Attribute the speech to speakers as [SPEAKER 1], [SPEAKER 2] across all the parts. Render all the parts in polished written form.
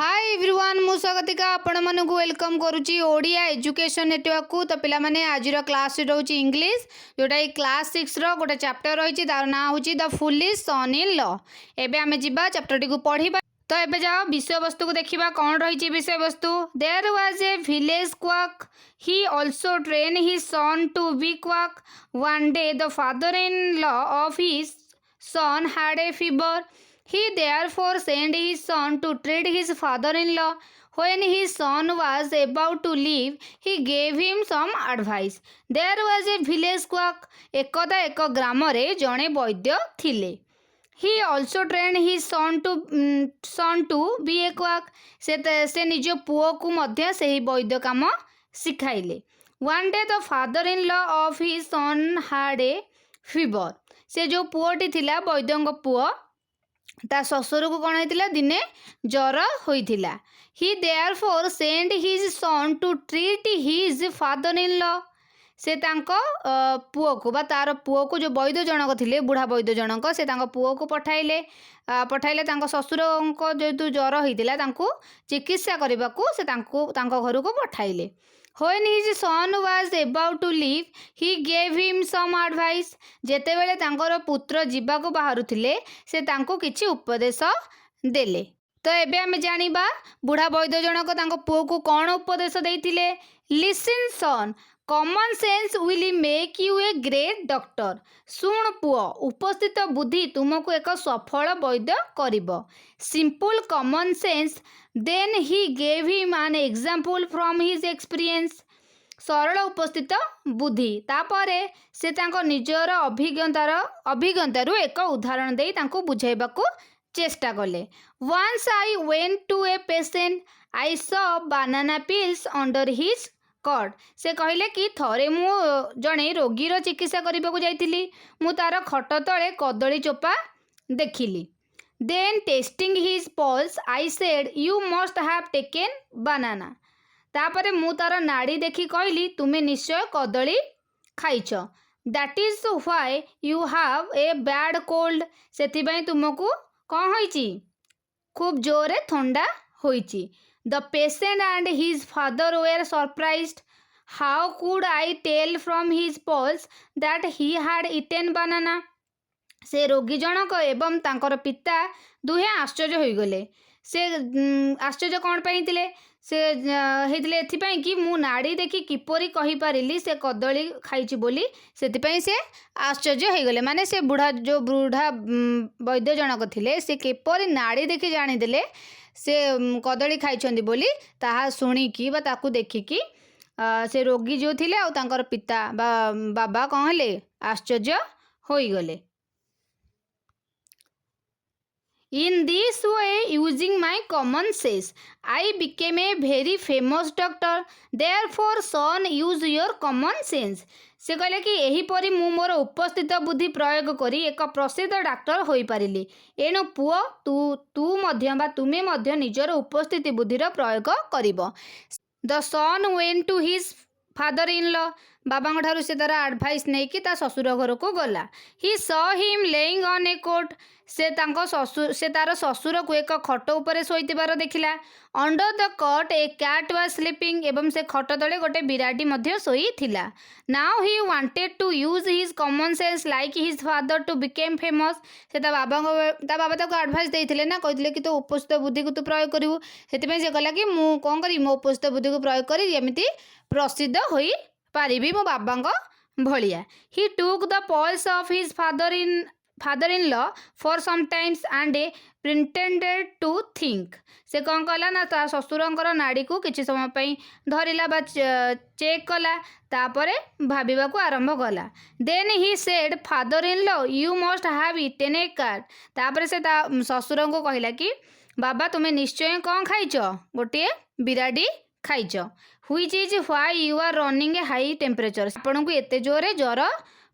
[SPEAKER 1] Hi everyone मु स्वागतिका आपण मन को वेलकम करुच्ची ओडिया एजुकेशन नेटवर्क को। तो पिला माने आज क्लास रोचे इंग्लिश जोटा क्लास 6 रो गोटे चैप्टर रही तार ना हूँ the foolish son in law. एबे आमे जिबा चैप्टर टी को पढ़िबा। तो एबे जाओ विषय वस्तु को देखिबा कौन रही विषय वस्तु। There was a village quack he also train his son to be quack. One day the father in law of his son had a fever. He therefore sent his son to treat his father-in-law. When his son was about to leave, he gave him some advice. There was a village quack. एकदा एक ग्राम रे जणे वैद्य थिले. He also trained his son to be a quack. से निज पुओ को मध्य से ही वैद्य काम सिखाइले. One day the father-in-law of his son had a fever. से जो पुओटी थिला वैद्यंग पुओ ता ससुर को कौन होइतिला दिने जर होइतिला. He therefore send his son to treat his father in law. से तांको पुओ को बा तार पुओ को जो वैद्य जनक थिले बुढ़ा वैद्य जनक से तांको पुओ को पठाइले तांको ससुर को जो जर होइतिला तांको चिकित्सा करबा को से तांको घर को पठाइले. When his son was about to leave, he gave him some advice. जेतेबेले तांकर पुत्र जीवाको बाहरुथिले से तांको किछि उपदेश देले. तो एबे आमे जानिबा बुढ़ा वैद्य जनक तांको पुओ को कोन उपदेश देइथिले. Listen son, common sense will make you a great doctor. सुन पुओ उपस्थित बुद्धि तुमको एक सफल वैद्य करिबो. Simple common sense. Then he gave him an example from his experience. सरल उपस्थित बुद्धि तापरे से तांको निजर अभिज्ञतारू एक उदाहरण दे तांको बुझाइबाकू चेष्टा कले. Once I went to a patient, I saw banana peels under his cot. से कहले कि थरे मु जणे रोगीर चिकित्सा करबाकू जाइतिली. मु तार खट तळे कदली चोपा देखिली. Then testing his pulse, I said, you must have taken banana. तापरे मु तार नाड़ी देखी कहली तुमे निश्चय कदली खाइछ. That is why you have a bad cold. सेथिबाई तुमको कौन होइची खूब जोरे थंडा होइची. The patient and his father were surprised. How could I tell from his pulse that he had eaten banana? से रोगी जनक एवं तांकर पिता दुहे आश्चर्य होइगले. से आश्चर्य कौन पाइतिले से हेतिले एथिपाई कि मु नाड़ी देखि किपरि कहि पारिली से कदली खाइछि बोली सेतिपाई से आश्चर्य होइगले. माने से बुढ़ा वैद्य जनक थिले से किपरि नाड़ी देखि जानि देले से कदली खाइछन्ती बोली ताहा सुनिकी बा ताकू देखिकी से रोगी जो थिले आ तांकर पिता बाबा कौन हेले आश्चर्य होइगले. In this way, using my common sense, I became a very famous doctor. Therefore, son, use your common sense. से कहले कि एहीपरि मु मोर उपस्थित बुद्धि प्रयोग करी एक प्रसिद्ध डाक्टर होई पारिली. एणु पुओ तू मध्य बा तुमे मध्य निजर उपस्थिति बुद्धिर प्रयोग करिबो. The son went to his father in law. बाबा ठारू से तार एडवाइस नहीं कि ता ससुर घर को गला. ही saw him laying on a cot. से तार ससुर को एक खट उपरे शोइतिबार देखिला. Under the cut a cat was sleeping. एवं से खट तले गोटे बिराटी मध्य सोई थिला. Now he wanted to use his common sense like his father to became famous. से ता बाबा ताको एडवाइस देइथिले ना कहिथिले कि तो उपस्थित बुद्धि को तू प्रयोग करिवु. सेतिपय से कहला कि मु कोन करी मो उपस्थित बुद्धि को प्रयोग करी जेमिति प्रसिद्ध होई पारिबी मो बाबांग भलिया. He took the pulse of his father-in-law for some times and pretended to think. से कौन कला ना ता ससुरंकर नाड़ी को किछि समय पई धरिला बा चेक कला तापरे भाबिबा को आरंभ कला. Then he said, father-in-law, you must have eaten a cat. तापरे से ता ससुर को कहला कि बाबा तुमे निश्चय कौन खाइछ गोटे बिराडी खाइछ. Which is why you are running a high temperature. आपन को एते जोरे जर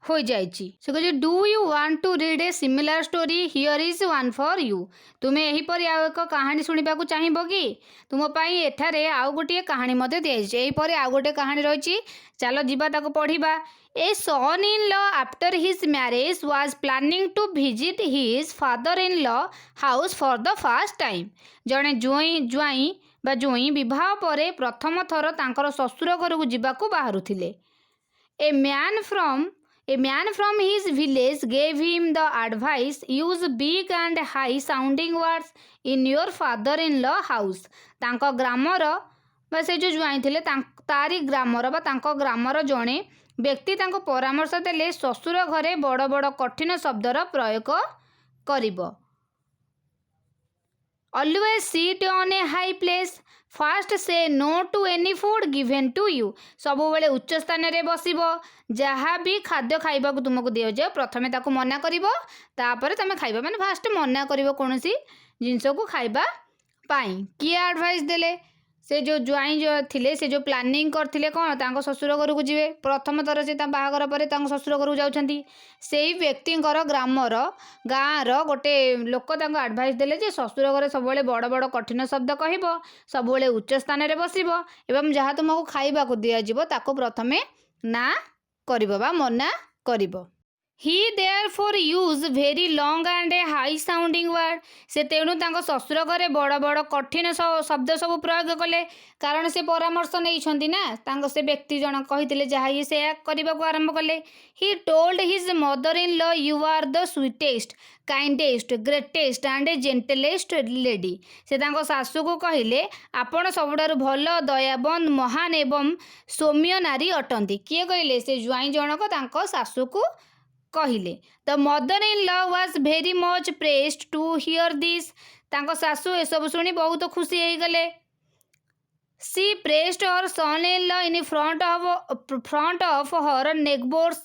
[SPEAKER 1] हो जाइछि से कहे do you want to read a similar story here is one for you तुम्हें एहीपरि आउ एक कहानी शुणिबाकू चाहिबो कि तुम पाई एठारे आउ गोटे कहानी मते दियाइछि एहीपरि आउ गोटे कहानी रहिछि चलो जिबा ताको पढ़िबा a son in law after his marriage was planning to visit his father in law house for the first time जड़े ज्वाई बा ज्वाई विवाह पर प्रथम थर तांकर ससुर घर को जिबाकू बाहरुथिले a man from his village gave him the advice use big and high sounding words in your father in law house तांको ग्रामर बा से जो जुआई थिले तारी ग्रामर बा तांको ग्रामर जणे व्यक्ति तांको परामर्श देले ससुर घरे बड़ बड़ कठिन शब्दर प्रयोग करिबो always sit on a high place first say no to any food given to you सबु बेले उच्च स्थान रे बसिबो जहाँ भी खाद्य खाइबा को तुमको दिया जाए प्रथमे ताको मना करिवो तापर तमे खाइबा माने फास्ट मना करिवो कोनोसी जिंस को खाइबा पाई किए एडवाइस देले से जो ज्वाई जो थिले से जो प्लानिंग करथिले कोन तांको ससुर घर को जिवे प्रथम थर से ता बाहागर परे तांको ससुर घर को जाउछंती सेही व्यक्तिंकर ग्रामर गाँर गोटे लोक तांको एडवाइस देले जे ससुर घर सब बेले बड़ बड़ कठिन शब्द कहबो सब बेले उच्च स्थान रे बसिबो एवं जहाँ तुमको खाइबा को दिया जिवो ताको प्रथमे ना करिबो बा मना करिबो He therefore used very long and a high sounding word से तेणु तांको ससुर घरे बड़ बड़ कठिन शब्द सब प्रयोग कले कारण से परामर्श नहीं ना तांको से व्यक्ति जन कही जहाँ ये से करने को आरंभ कले He told his mother-in-law you are the sweetest kindest greatest and gentlest lady से तांको सासू को कहले आपण सबुठारु भल दयाबंद महान एवं सौम्य नारी अटंती किए कहले से ज्वाई जनक तांको सासू को कहले the mother in law was very much pleased to hear this तांको सासू ए सब सुनी बहुत खुशी हो गले she praised her son in law in front of her neighbours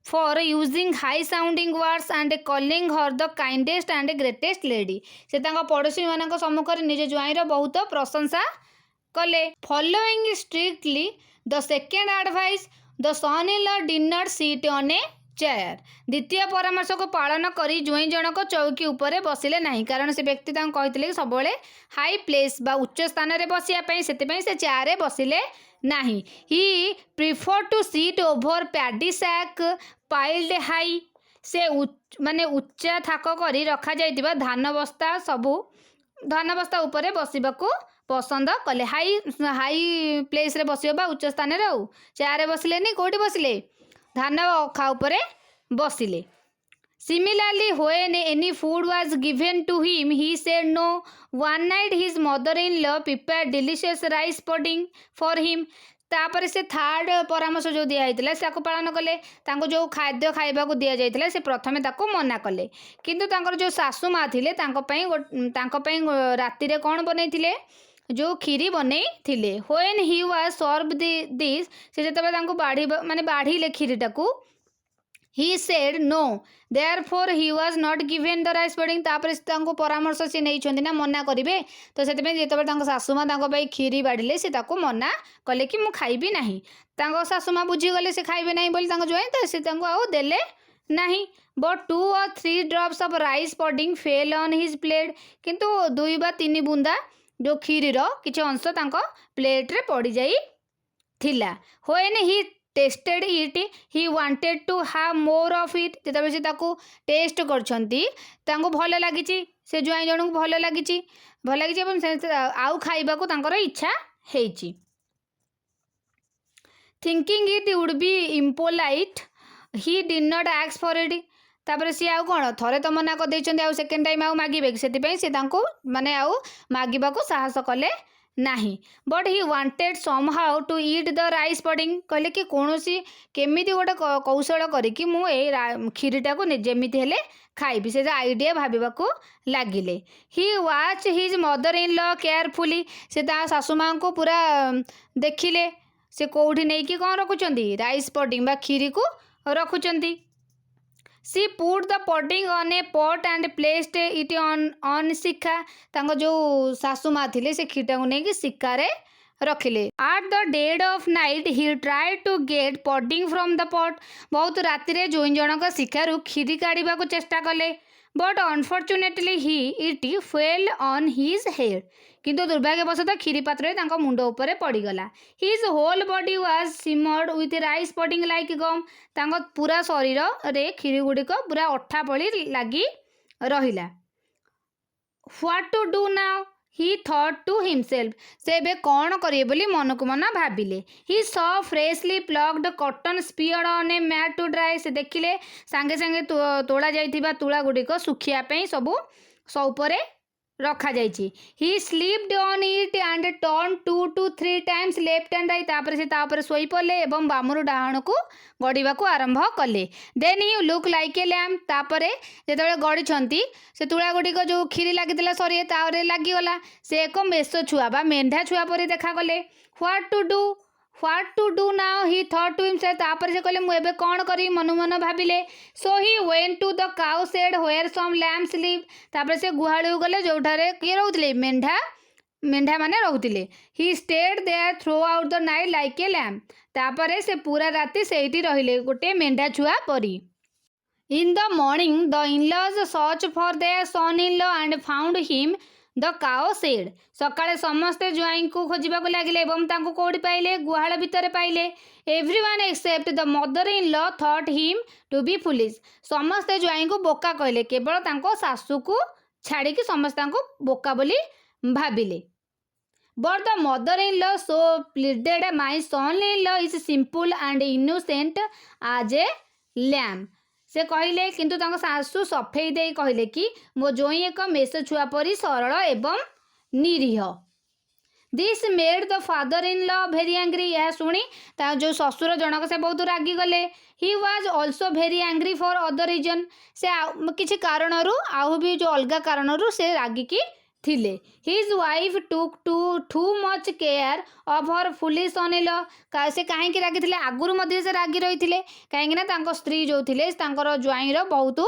[SPEAKER 1] for using high sounding words and calling her the kindest and greatest lady से तांको पड़ोसी मानक सम्मुख रे निज ज्वाईर बहुत प्रशंसा कले following strictly the second advice the son in law did not sit on a chair द्वितीय परामर्श को पालन करी ज्वाई जनक चौकी उपरे बसिले नहीं कारण से व्यक्ति कहते सब हाई प्लेस बा उच्च स्थान रे बसिया से चेयर रे बसिले नहीं he prefer to seat over paddy sack piled high से माने उच्चा थाक करी रखा जाइतिबा धान बस्ता सबू धान बस्ता उपरे बसिबाकू पसंद कले हाई प्लेस रे बसिबा बा उच्च स्थान रे चेयर रे बसिले नहीं कोठी बसिले धान अखा उपरे बसिले similarly when any food was given to him he said no one night his mother in law prepare delicious rice pudding for him तापर से थर्ड परामर्श जो दिया होता से पालन कले जो खाद्य खाइबा को दिया जाइथिला से प्रथमे ताको मना कले किंतु तांकर जो सासू माँ थिले राति रे कौन बनैथिले जो खीरी बनै थिले when he was serve this से जतबे तांको बाढ़ी माने बाढ़ीले खीरीटाकू he said no therefore he was not given the rice pudding तापर तांको परामर्श से नहीं छंदी ना मना करिवे तो सेतबे जतबे तांको सासू माँ तांको भाई खीरी बाढ़ीले से ताको मना कले कि मु खाइबी नाही तांको सासू माँ बुझी गले से खाइबे नाही बोली तांको जोई त से तांको आउ देले नहीं but 2 or 3 drops of rice pudding fail on his plate किंतु 2 ବା 3 बुंदा जो खीरीर किसी अंश तांको प्लेट रे पड़ जाई थिला when he tasted it he wanted to have more of it जेतबे से ताको टेस्ट करछंती तांको भल लागिची से ज्वाई जण को भल लागिची एवं आउ खाइबा को तांकर इच्छा हेची thinking it would be impolite he did not ask for it तापर सी आउ कौन थरे तो मना कर देछंती आउ सेकेंड टाइम आउ मागिबे से से तांको माने आउ मागिबा को साहस कले नहीं but he wanted some how to eat the rice pudding कहले कि कौनसी केमिति गोटे कौशल करिकी मु ए खीरीटा को जेमिति हेले खाइबी से आइडिया भाबिबा को लागिले he watch his mother in law carefully से ता सासू माँ को पूरा देखिले से कोठी नहीं कि कौन रखुचंती राइस पुडिंग बा खीरी को रखुचंती she put the pudding on a pot and placed it on सिक्का तांको जो सासू माँ थिले से खीटा को नहीं कि सिक्का रे रखिले। At the dead of night he try to get pudding from the pot. बहुत राति रे जोई जनक शिकारु खीरी काढ़ा को चेष्टा कले, but unfortunately he it fell on his head. किंतु दुर्भाग्यवशतः खीरी पात्र तांको मुंड उपरे पड़ीगला। His whole body was smeared with rice pudding like gum. तांको पूरा शरीर रे खीरी गुड़िक पूरा अठा पड़ी लगी रहिला। What to do now he thought to himself. से बे कौन करिए बोली मन को मन भाविले। He saw freshly plucked cotton spread on a mat to dry. से देखिले सांगे सांगे तोड़ा जाइथिबा तुला गुड़िक सुखिया पे सबू सौपरे रखा जाइछि। He slept on it and turn 2 to 3 times left and right. तापर से तापर सोई पड़े एवं बामरू डाहण को गड़िबा को आरंभ कले। Then you look like a lamp. तापर जेतबे गड़िछंती से तुला गुड़िक जो खीरी लागिला सरी तारे लागिगला। से एक मेष छुआ बा मेंढा छुआ परी देखा गले। What to do now he thought to himself. तापर से कहले मु एबे कोन करी मनु मन भाबिले। So he went to the cow shed where some lambs live. तापर से गुहाळू गले जोठारे के रहउतले मेंढा माने रहउतले। He stayed there throughout the night like a lamp. तापर से पूरा राति सेठी रहिले गोटे मेंढा छुआ परी। In the morning the in laws search for their son in law and found him the cow shed. सकाळे समस्ते ज्वाई को खोजिबाको लागिले एवं तांको कोडी पाइले गुहाळ भितर पाइले। Everyone except the mother in law thought him to be foolish. समस्ते ज्वाई को बोका कहले, केवल तांको सासू को छाड़ी कि समस्त बोका बोली भाबिले। But the mother in law so pleaded my son in law is simple and innocent as a lamp. से कहले किंतु तांको सासू सफेई दे कहले कि मो जोई एक मेष छुआ परी सरल एवं निरीह। This made the father in law very angry. यह शुणी जो ससुर जनक से बहुत रागी गले। He was also very angry for other reason. से किसी कारण आउ भी जो अलग कारण से रागी की थिले। His wife took too much care of her foolish son in law. से कहीं रागी आगुरी मध्य से रागी रही थे कहीं स्त्री जो थे ज्वाईर बहुत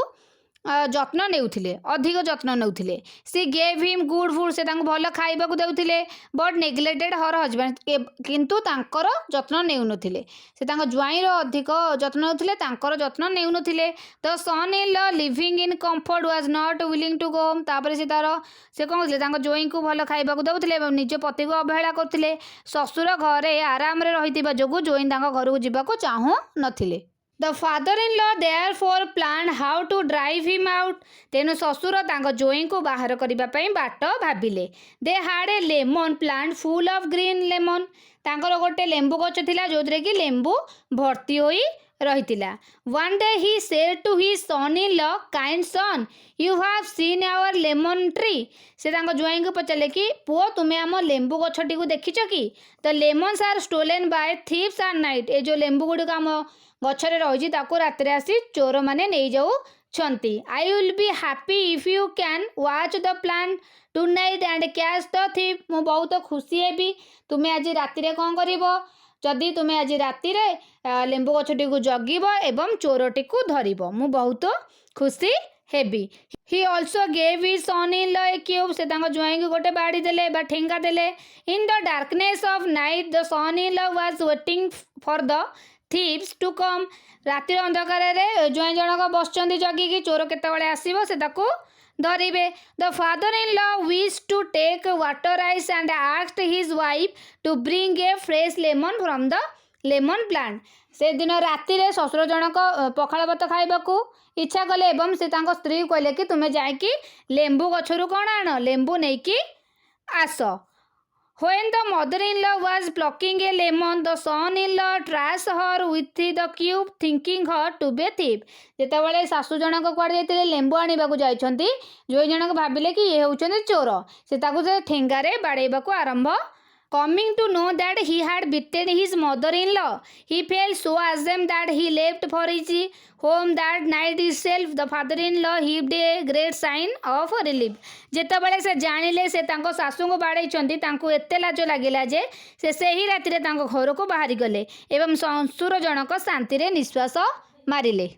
[SPEAKER 1] जत्न नेउथिले, अधिक जत्न नेउथिले। She gave him good food. से भल खाइबा को देउथिले बट नेग्लेक्टेड हर हजबैंड। किंतु तांकर जत्न नेउनथिले। से ज्वाईर अधिक जत्न नेउथिले, तांकर जत्न नेउनथिले। The son in law living in comfort was not willing to go home. तापर से से कौन होते ज्वाई को भल खाइबा को देउथिले एवं निज पति को अवहेला करथिले। ससुर घरे आराम रे रहितिबा जोगु ज्वाई घर को जीवा को चाहू नथिले। The father-in-law therefore planned how to drive him out. तेनु ससुर जोई को बाहर करबा पई बाट भाबिले। They had a lemon plant full of green lemon. तांकर गोटे लेंबू गछ थिला जोद्रे कि लेंबू भर्ती होई रहितिला। One day he said to his son-in-law, kind son, you have seen our lemon tree. से ज्वाई को पचारे कि पुओ तुम्हें आम लेंबू गछटी को देखिछ कि? The lemons are stolen by thieves at night. ए जो लेंबू गुड़िक आम गछरे रही रात आसी चोर मैंने नहीं जाऊँच। I will be happy if you can watch the plan tonight and catch the thief. मु बहुत खुशी हेबी तुम्हें आज राति कौन कर जदि तुम्हें आज राति लेंबू गछटी को जगिब एवं चोरटी को धरिब मु बहुत खुशी हेबी। He also gave his son in law a cube. से ज्वाई को गोटे बाड़ी देले बा ठेंगा देले। In the darkness of night the son in law was waiting for the thieves to come. रातिर अंधकार ज्वाई जनक बसचंदी जगिकी चोर केतबेले आसीबो से ताको धरिबे। The father in law wish to take water ice and asked his wife to bring a fresh lemon from the lemon plant. से दिन राति रे ससुर जनक पखाल भात खाइबाकू इच्छा कले एवं से तांको स्त्री कहले कि तुम्हें जाइकी लेंबू गछरु कौन आण लेंबू नेकी आस। When the mother-in-law was plucking a lemon, the son-in-law trashed her with the cube, thinking her to be a thief. जेतेबेले सासू जनक कुआड़े जाइतिले लेंबू आनिबाकू जाइछंती जोई जनक भाबिले कि ये होउछंती चोर। से ताकू से ठेंगारे बाड़ेबाकू आरंभ। Coming to know that he had beaten his mother-in-law, he felt so ashamed that he left for his home that night itself. The father-in-law heaved a great sign of relief. जेतेबेले से जानिले से तांको सासू को बाड़ेइछंती तांको एते लाज लागिला जे से ही राति रे तांको घर को बाहरी गले एवं ससुर जनक शांति रे निश्वास मारिले।